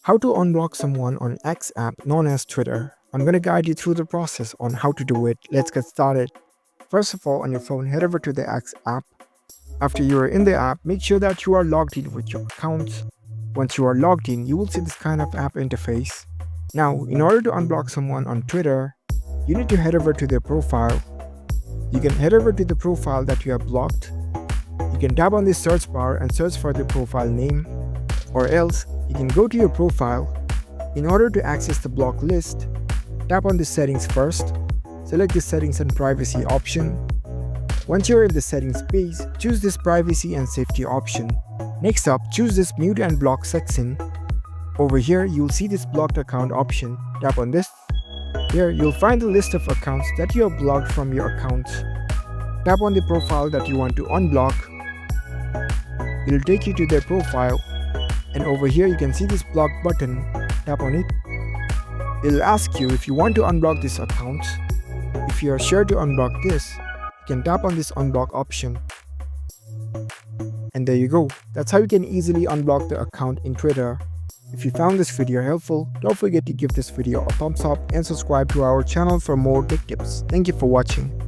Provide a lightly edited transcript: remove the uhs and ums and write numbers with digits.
How to unblock someone on X app known as Twitter. I'm going to guide you through the process on how to do it. Let's get started. First of all, on your phone, head over to the X app. After you are in the app, make sure that you are logged in with your account. Once you are logged in, you will see this kind of app interface. Now, in order to unblock someone on Twitter, you need to head over to their profile. You can head over to the profile that you have blocked. You can tap on the search bar and search for the profile name, or else you can go to your profile. In order to access the block list, tap on the settings first, select the settings and privacy option. Once you're in the settings page, choose this privacy and safety option. Next up, choose this mute and block section. Over here, you'll see this blocked account option. Tap on this. Here, you'll find the list of accounts that you have blocked from your account. Tap on the profile that you want to unblock. It'll take you to their profile. And over here you can see this block button. Tap on it. It'll ask you if you want to unblock this account. If you are sure to unblock this, you can tap on this unblock option. And there you go. That's how you can easily unblock the account in Twitter. If you found this video helpful, don't forget to give this video a thumbs up and subscribe to our channel for more tech tips. Thank you for watching.